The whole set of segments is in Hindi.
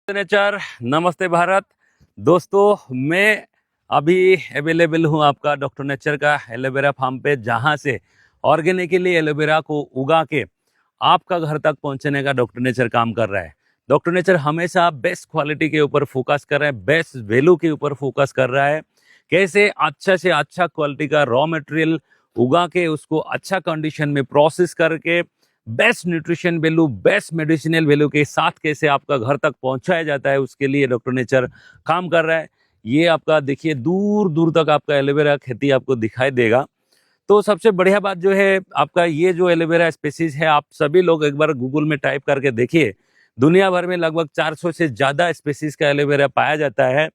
नेचर। नमस्ते भारत। दोस्तों, मैं अभी अवेलेबल हूँ आपका डॉक्टर नेचर का एलोवेरा फार्म पे, जहाँ से ऑर्गेनिकली एलोवेरा को उगा के आपका घर तक पहुँचने का डॉक्टर नेचर काम कर रहा है। डॉक्टर नेचर हमेशा बेस्ट क्वालिटी के ऊपर फोकस कर रहा है, बेस्ट वैल्यू के ऊपर फोकस कर रहा है। कैसे अच्छा से अच्छा क्वालिटी का रॉ मटेरियल उगा के उसको अच्छा कंडीशन में प्रोसेस करके best nutrition value, best medicinal value के साथ कैसे आपका घर तक पहुंचाया जाता है, उसके लिए डॉक्टर नेचर काम कर रहा है। ये आपका देखिए, दूर दूर तक आपका एलोवेरा खेती आपको दिखाई देगा। तो सबसे बढ़िया बात जो है, आपका ये जो एलोवेरा स्पेसीज है, आप सभी लोग एक बार गूगल में टाइप करके देखिए। दुनिया भर में लगभग 400 से ज्यादा स्पेसीज का एलोवेरा पाया जाता है,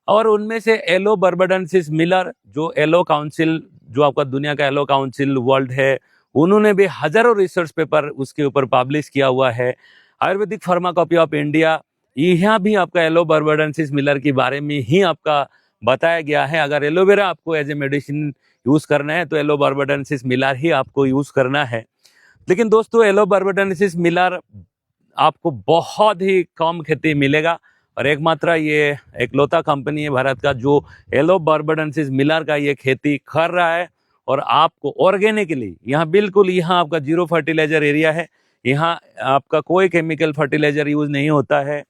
और उनमें से एलो बर्बाडेंसिस मिलर, जो एलो काउंसिल, जो आपका दुनिया का एलो काउंसिल वर्ल्ड है, उन्होंने भी हजारों रिसर्च पेपर उसके ऊपर पब्लिश किया हुआ है। आयुर्वेदिक फार्माकॉपी ऑफ इंडिया, यहाँ भी आपका एलो बर्बाडेंसिस मिलर के बारे में ही आपका बताया गया है। अगर एलोवेरा आपको एज ए मेडिसिन यूज करना है तो एलो बर्बाडेंसिस मिलर ही आपको यूज करना है। लेकिन दोस्तों, एलो बर्बाडेंसिस मिलर आपको बहुत ही कम खेती मिलेगा, और एकमात्र ये एकलौता कंपनी है भारत का जो एलो बर्बाडेंसिस मिलर का ये खेती कर रहा है। और आपको ऑर्गेनिकली यहाँ, बिल्कुल यहाँ आपका जीरो फर्टिलाइजर एरिया है। यहाँ आपका कोई केमिकल फर्टिलाइजर यूज नहीं होता है,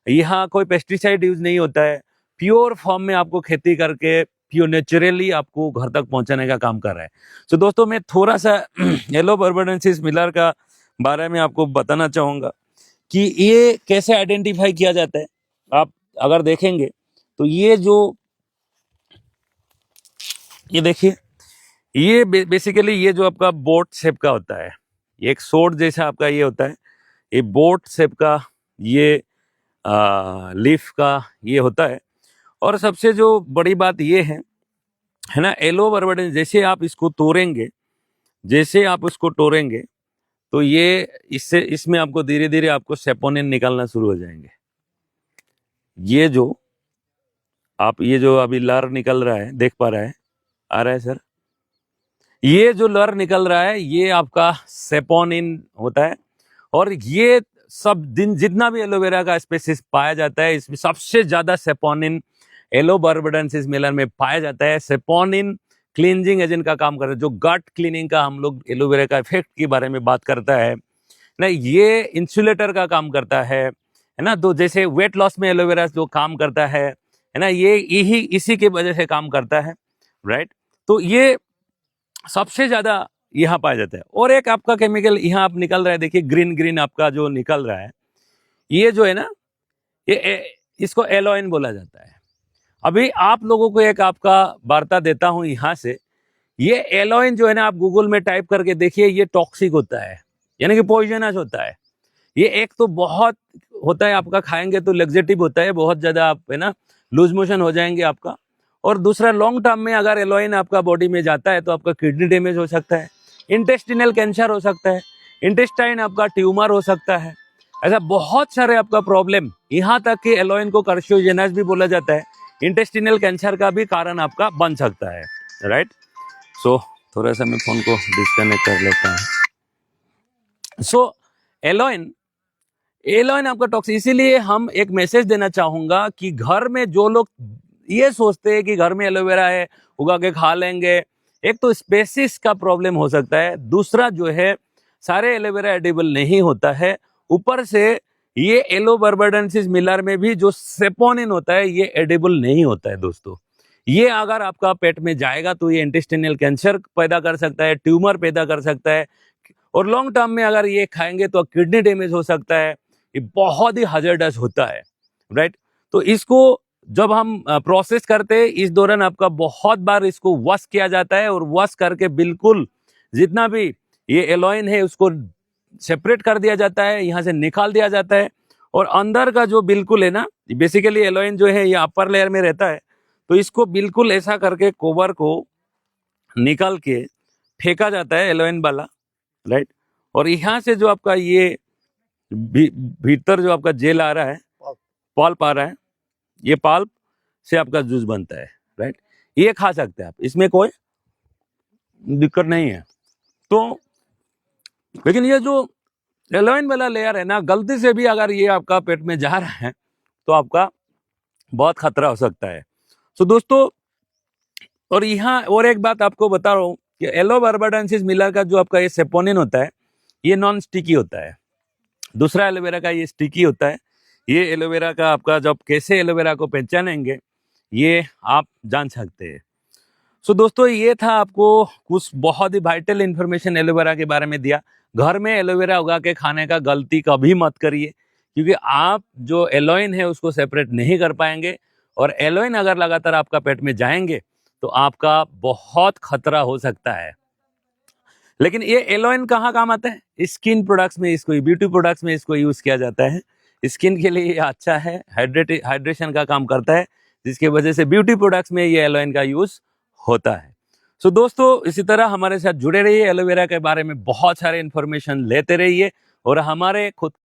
यहाँ कोई पेस्टिसाइड यूज नहीं होता है। प्योर फॉर्म में आपको खेती करके प्योर नेचुरली आपको घर तक पहुंचाने का काम कर रहा है। तो दोस्तों, मैं थोड़ा सा एलो बर्बाडेंसिस मिलर का बारे में आपको बताना चाहूंगा कि ये कैसे आइडेंटिफाई किया जाता है। आप अगर देखेंगे तो ये देखिए, ये बेसिकली ये जो आपका बोट शेप का होता है, ये एक सोड जैसा आपका ये होता है, ये बोट शेप का ये लीफ का ये होता है। और सबसे जो बड़ी बात ये है ना, एलो बर्बाडेंस, जैसे आप इसको तोड़ेंगे, जैसे आप उसको तोड़ेंगे तो ये इससे इसमें आपको धीरे धीरे आपको सेपोनिन निकालना शुरू हो जाएंगे। ये जो ये जो अभी लर निकल रहा है, देख पा रहा है, आ रहा है सर, ये जो लर निकल रहा है ये आपका सेपोनिन होता है। और ये सब दिन जितना भी एलोवेरा का स्पेसीज पाया जाता है, इसमें सबसे ज्यादा सेपोनिन एलो बर्बाडेंसिस मिलर में पाया जाता है। सेपोनिन क्लींजिंग एजेंट का काम करता है, जो गट क्लीनिंग का हम लोग एलोवेरा का इफेक्ट के बारे में बात करता है ना, ये इंसुलेटर का काम करता है ना। तो जैसे वेट लॉस में एलोवेरा जो काम करता है ना, ये यही इसी के वजह से काम करता है, राइट। तो ये सबसे ज्यादा यहाँ पाया जाता है। और एक आपका केमिकल यहाँ आप निकल रहा है, देखिए ग्रीन ग्रीन आपका जो निकल रहा है, ये जो है ना, इसको एलोइन बोला जाता है। अभी आप लोगों को एक आपका वार्ता देता हूं यहाँ से, ये एलोइन जो है ना, आप गूगल में टाइप करके देखिए, ये टॉक्सिक होता है, यानी कि पॉइजनस होता है। ये एक तो बहुत होता है, आपका खाएंगे तो लग्जेटिव होता है, बहुत ज्यादा आप है ना लूज मोशन हो जाएंगे आपका। और दूसरा, लॉन्ग टर्म में अगर एलोइन आपका बॉडी में जाता है तो आपका किडनी डैमेज हो सकता है, इंटेस्टिनल कैंसर हो सकता है, इंटेस्टाइन आपका ट्यूमर हो सकता है, ऐसा बहुत सारे आपका प्रॉब्लम। यहाँ तक कि एलोइन को कार्सिनोजेनस भी बोला जाता है, इंटेस्टिनल कैंसर का भी कारण आपका बन सकता है, राइट। सो थोड़ा सा मैं फोन को डिस्कनेक्ट कर लेता हूँ। सो एलोइन एलोइन आपका टॉक्सिक, इसीलिए हम एक मैसेज देना चाहूंगा कि घर में जो लोग ये सोचते हैं कि घर में एलोवेरा है, उगा के खा लेंगे, एक तो स्पेसिस का प्रॉब्लम हो सकता है, दूसरा जो है सारे एलोवेरा एडिबल नहीं होता है, ऊपर से ये एलो बर्बाडेंसिस मिलर में भी जो सेपोनिन होता है ये एडिबल नहीं होता है। दोस्तों, ये अगर आपका पेट में जाएगा तो ये इंटेस्टिनल कैंसर पैदा कर सकता है, ट्यूमर पैदा कर सकता है, और लॉन्ग टर्म में अगर ये खाएंगे तो किडनी डैमेज हो सकता है। ये बहुत ही हजार्डस होता है, राइट। तो इसको जब हम प्रोसेस करते हैं, इस दौरान आपका बहुत बार इसको वॉश किया जाता है, और वॉश करके बिल्कुल जितना भी ये एलोइन है उसको सेपरेट कर दिया जाता है, यहाँ से निकाल दिया जाता है। और अंदर का जो बिल्कुल है ना, बेसिकली एलोइन जो है ये अपर लेयर में रहता है, तो इसको बिल्कुल ऐसा करके कवर को निकाल के फेंका जाता है एलोइन वाला, राइट। और यहाँ से जो आपका ये भीतर जो आपका जेल आ रहा है, पल्प आ रहा है, ये पल्प से आपका जूस बनता है, राइट। ये खा सकते हैं आप, इसमें कोई दिक्कत नहीं है। तो लेकिन ये जो एलोइन वाला लेयर है ना, गलती से भी अगर ये आपका पेट में जा रहा है तो आपका बहुत खतरा हो सकता है। सो दोस्तों, और यहाँ और एक बात आपको बता रहा हूँ कि एलो बार्बाडेंसिस मिलर का जो आपका ये सेपोनिन होता है, ये नॉन स्टिकी होता है। दूसरा एलोवेरा का ये स्टिकी होता है। ये एलोवेरा का आपका जब कैसे एलोवेरा को पहचानेंगे ये आप जान सकते हैं। सो दोस्तों, ये था आपको कुछ बहुत ही वाइटल इन्फॉर्मेशन एलोवेरा के बारे में दिया। घर में एलोवेरा उगा के खाने का गलती कभी मत करिए, क्योंकि आप जो एलोइन है उसको सेपरेट नहीं कर पाएंगे, और एलोइन अगर लगातार आपका पेट में जाएंगे तो आपका बहुत खतरा हो सकता है। लेकिन ये एलोइन कहाँ काम आता है? स्किन प्रोडक्ट्स में, इसको ब्यूटी प्रोडक्ट्स में इसको यूज किया जाता है। स्किन के लिए ये अच्छा है, हाइड्रेशन का काम करता है, जिसकी वजह से ब्यूटी प्रोडक्ट्स में ये एलोइन का यूज होता है। सो दोस्तों, इसी तरह हमारे साथ जुड़े रहिए, एलोवेरा के बारे में बहुत सारे इंफॉर्मेशन लेते रहिए और हमारे खुद